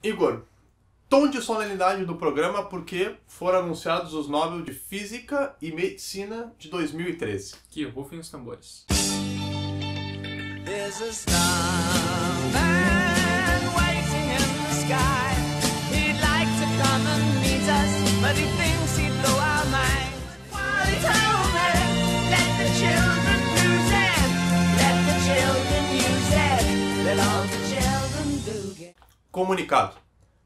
Igor, tom de solenidade do programa porque foram anunciados os Nobel de Física e Medicina de 2013. Que rufem os tambores. There's a starman waiting in the sky. He'd like to come and meet us, but he thinks he'd blow our minds. While he told me, let the children use it, let the children use it, let all the children do it. Comunicado.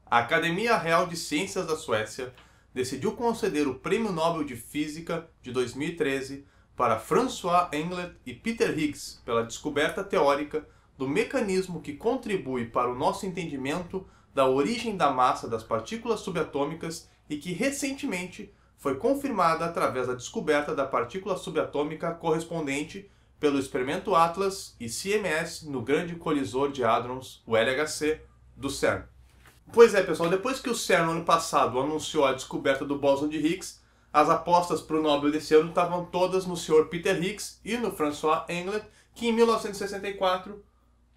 A Academia Real de Ciências da Suécia decidiu conceder o Prêmio Nobel de Física de 2013 para François Englert e Peter Higgs pela descoberta teórica do mecanismo que contribui para o nosso entendimento da origem da massa das partículas subatômicas e que recentemente foi confirmada através da descoberta da partícula subatômica correspondente pelo experimento Atlas e CMS no Grande Colisor de Hadrons, o LHC, do CERN. Pois é, pessoal, depois que o CERN no ano passado anunciou a descoberta do bóson de Higgs, as apostas para o Nobel desse ano estavam todas no Sr. Peter Higgs e no François Englert, que em 1964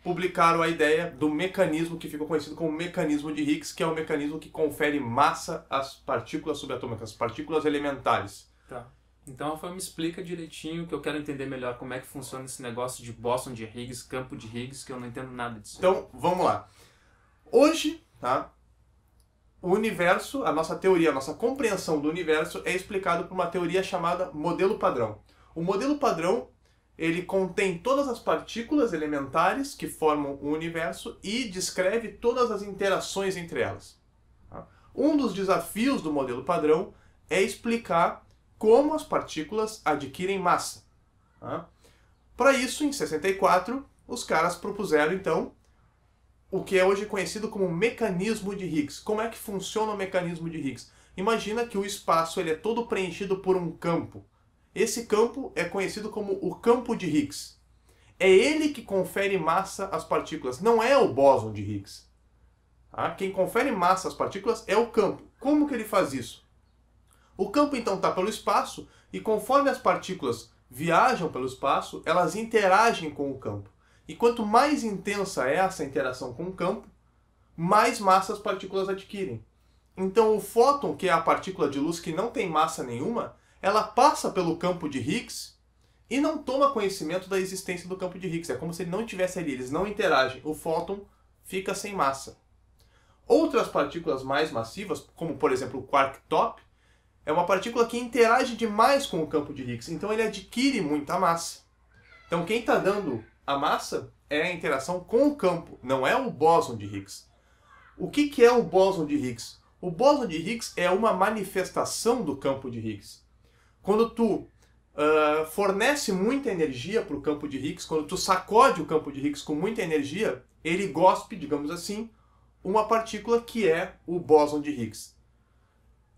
publicaram a ideia do mecanismo que ficou conhecido como mecanismo de Higgs, que é o mecanismo que confere massa às partículas subatômicas, às partículas elementares. Tá. Então, Rafael, me explica direitinho, que eu quero entender melhor como é que funciona esse negócio de bóson de Higgs, campo de Higgs, que eu não entendo nada disso. Então, vamos lá. Hoje, tá? O universo, a nossa teoria, a nossa compreensão do universo é explicado por uma teoria chamada modelo padrão. O modelo padrão, ele contém todas as partículas elementares que formam o universo e descreve todas as interações entre elas. Tá? Um dos desafios do modelo padrão é explicar como as partículas adquirem massa. Tá? Para isso, em 64, os caras propuseram, então, o que é hoje conhecido como mecanismo de Higgs. Como é que funciona o mecanismo de Higgs? Imagina que o espaço ele é todo preenchido por um campo. Esse campo é conhecido como o campo de Higgs. É ele que confere massa às partículas, não é o bóson de Higgs. Tá? Quem confere massa às partículas é o campo. Como que ele faz isso? O campo então está pelo espaço e conforme as partículas viajam pelo espaço, elas interagem com o campo. E quanto mais intensa é essa interação com o campo, mais massa as partículas adquirem. Então o fóton, que é a partícula de luz que não tem massa nenhuma, ela passa pelo campo de Higgs e não toma conhecimento da existência do campo de Higgs. É como se ele não estivesse ali, eles não interagem. O fóton fica sem massa. Outras partículas mais massivas, como por exemplo o quark top, é uma partícula que interage demais com o campo de Higgs, então ele adquire muita massa. Então quem está dando a massa é a interação com o campo, não é o bóson de Higgs. O que é o bóson de Higgs? O bóson de Higgs é uma manifestação do campo de Higgs. Quando tu fornece muita energia para o campo de Higgs, quando tu sacode o campo de Higgs com muita energia, ele gospe, digamos assim, uma partícula que é o bóson de Higgs.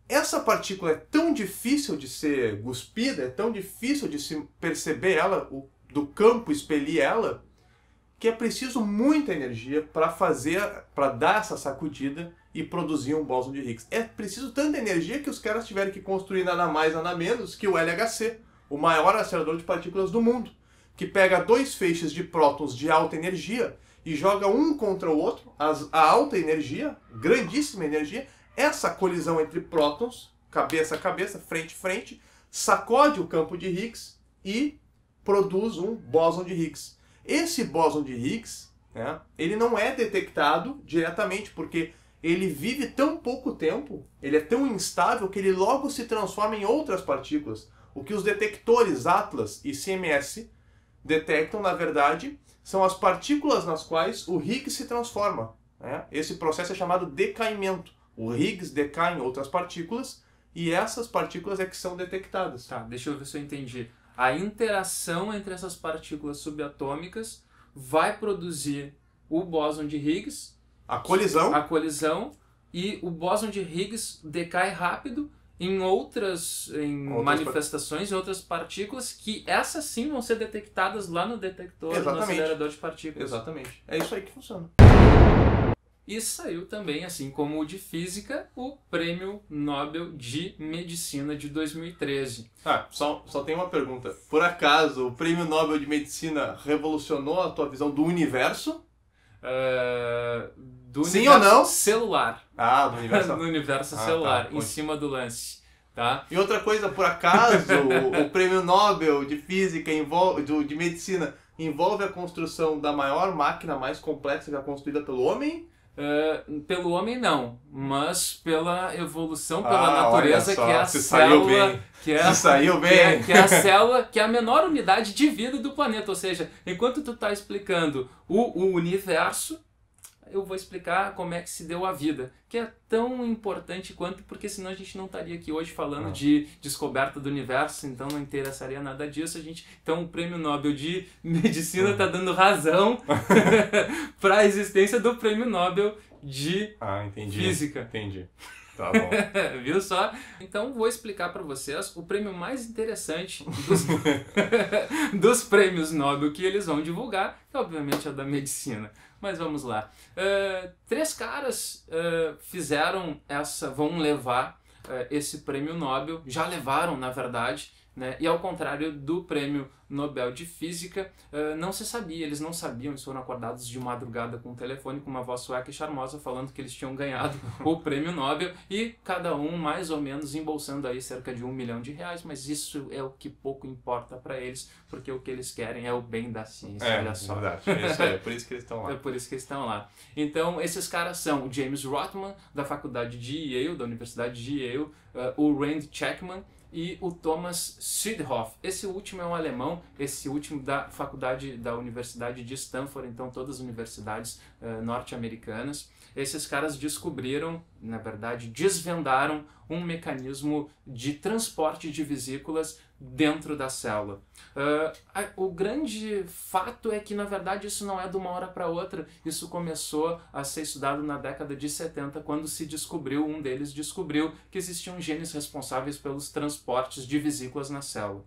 Essa partícula é tão difícil de ser cuspida, é tão difícil de se perceber ela, do campo expelir ela, que é preciso muita energia para dar essa sacudida e produzir um bóson de Higgs. É preciso tanta energia que os caras tiveram que construir nada mais, nada menos que o LHC, o maior acelerador de partículas do mundo, que pega dois feixes de prótons de alta energia e joga um contra o outro, a alta energia, grandíssima energia, essa colisão entre prótons, cabeça a cabeça, frente a frente, sacode o campo de Higgs e produz um bóson de Higgs. Esse bóson de Higgs, né, ele não é detectado diretamente, porque ele vive tão pouco tempo, ele é tão instável que ele logo se transforma em outras partículas. O que os detectores Atlas e CMS detectam, na verdade, são as partículas nas quais o Higgs se transforma. Né? Esse processo é chamado decaimento. O Higgs decai em outras partículas e essas partículas é que são detectadas. Tá, deixa eu ver se eu entendi. A interação entre essas partículas subatômicas vai produzir o bóson de Higgs, A colisão e o bóson de Higgs decai rápido em outras manifestações, em outras partículas, que essas sim vão ser detectadas lá no detector, no acelerador de partículas. Exatamente. É isso aí que funciona. E saiu também, assim como o de Física, o Prêmio Nobel de Medicina de 2013. Só tem uma pergunta. Por acaso o Prêmio Nobel de Medicina revolucionou a tua visão do universo? do Sim universo ou não? celular. Ah, do universo. No universo Ah, celular, tá. em cima do lance. Tá? E outra coisa, por acaso, o prêmio Nobel de Física, de Medicina, envolve a construção da maior máquina mais complexa já construída pelo homem? Pelo homem não, mas pela evolução, pela natureza, olha só, que é a se saiu célula, bem. que é, Se saiu bem. que é a célula, que é a menor unidade de vida do planeta. Ou seja, enquanto tu tá explicando o universo, eu vou explicar como é que se deu a vida, que é tão importante quanto, porque senão a gente não estaria aqui hoje falando de descoberta do universo, então não interessaria nada disso. Então o Prêmio Nobel de Medicina está dando razão para a existência do Prêmio Nobel de Física. Entendi. Tá bom. Viu só? Então vou explicar para vocês o prêmio mais interessante dos prêmios Nobel que eles vão divulgar, que obviamente é o da medicina. Mas vamos lá. 3 caras vão levar esse prêmio Nobel, já levaram na verdade, né? E ao contrário do prêmio Nobel de Física, não se sabia, eles não sabiam, eles foram acordados de madrugada com um telefone, com uma voz sueca e charmosa, falando que eles tinham ganhado o prêmio Nobel, e cada um mais ou menos embolsando aí cerca de R$1 milhão, mas isso é o que pouco importa para eles, porque o que eles querem é o bem da ciência, olha só. Verdade, é por isso que eles estão lá. É por isso que eles estão lá. Então, esses caras são o James Rothman, da faculdade de Yale, da Universidade de Yale, o Rand Checkman, e o Thomas Südhoff. Esse último é um alemão, esse último da faculdade da Universidade de Stanford, então todas as universidades norte-americanas. Esses caras descobriram, na verdade, desvendaram um mecanismo de transporte de vesículas dentro da célula. O grande fato é que, na verdade, isso não é de uma hora para outra. Isso começou a ser estudado na década de 70, quando um deles descobriu que existiam genes responsáveis pelos transportes de vesículas na célula.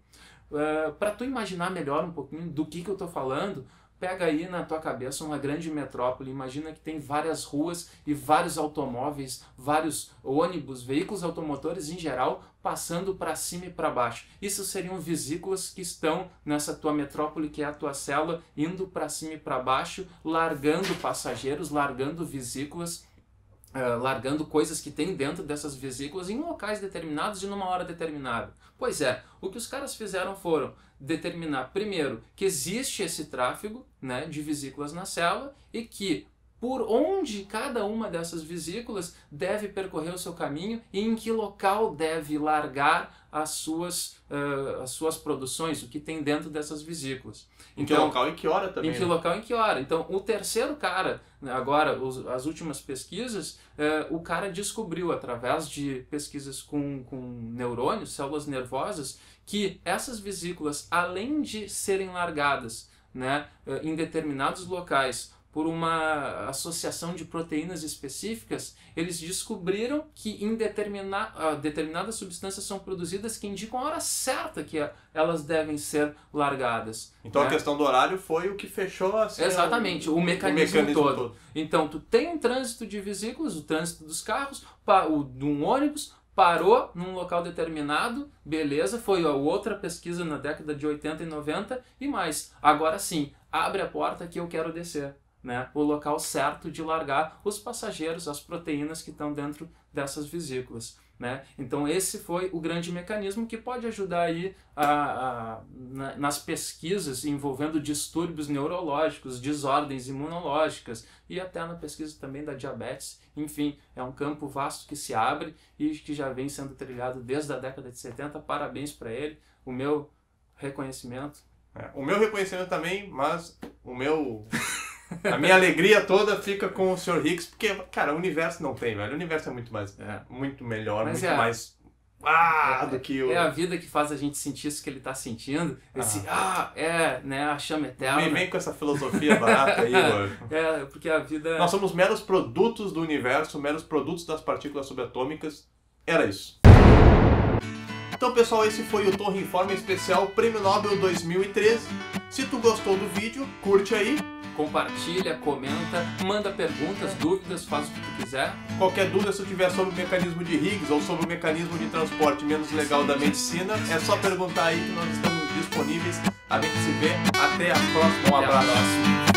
Para tu imaginar melhor um pouquinho do que eu estou falando, pega aí na tua cabeça uma grande metrópole, imagina que tem várias ruas e vários automóveis, vários ônibus, veículos automotores em geral, passando para cima e para baixo. Isso seriam vesículas que estão nessa tua metrópole, que é a tua célula, indo para cima e para baixo, largando passageiros, largando vesículas, largando coisas que tem dentro dessas vesículas em locais determinados e numa hora determinada. Pois é, o que os caras fizeram foram determinar, primeiro, que existe esse tráfego, né, de vesículas na célula e que por onde cada uma dessas vesículas deve percorrer o seu caminho e em que local deve largar as suas produções, o que tem dentro dessas vesículas. Em que local e que hora também? Em que local e que hora. Então, o terceiro cara, agora, as últimas pesquisas, o cara descobriu, através de pesquisas com neurônios, células nervosas, que essas vesículas, além de serem largadas, né, em determinados locais, por uma associação de proteínas específicas, eles descobriram que em determinadas substâncias são produzidas que indicam a hora certa que elas devem ser largadas. Então, né? A questão do horário foi o que fechou assim, exatamente, o mecanismo todo. Então, tu tem um trânsito de vesículas, o trânsito dos carros, de um ônibus, parou num local determinado, beleza, foi a outra pesquisa na década de 80 e 90 e mais. Agora sim, abre a porta que eu quero descer. Né, o local certo de largar os passageiros, as proteínas que estão dentro dessas vesículas. Né? Então esse foi o grande mecanismo que pode ajudar aí nas pesquisas envolvendo distúrbios neurológicos, desordens imunológicas e até na pesquisa também da diabetes. Enfim, é um campo vasto que se abre e que já vem sendo trilhado desde a década de 70. Parabéns para ele, o meu reconhecimento. O meu reconhecimento também, mas a minha alegria toda fica com o Sr. Higgs, porque, cara, o universo não tem, velho. O universo é muito mais, muito melhor, mas muito mais do que o... É a vida que faz a gente sentir isso que ele tá sentindo. Né, a chama eterna. Me vem com essa filosofia barata aí, mano. Porque a vida... Nós somos meros produtos do universo, meros produtos das partículas subatômicas. Era isso. Então, pessoal, esse foi o Torre Informa Especial Prêmio Nobel 2013. Se tu gostou do vídeo, curte aí. Compartilha, comenta, manda perguntas, dúvidas, faz o que tu quiser. Qualquer dúvida, se tu tiver sobre o mecanismo de Higgs ou sobre o mecanismo de transporte menos legal da medicina, é só perguntar aí que nós estamos disponíveis. A gente se vê. Até a próxima. Um abraço.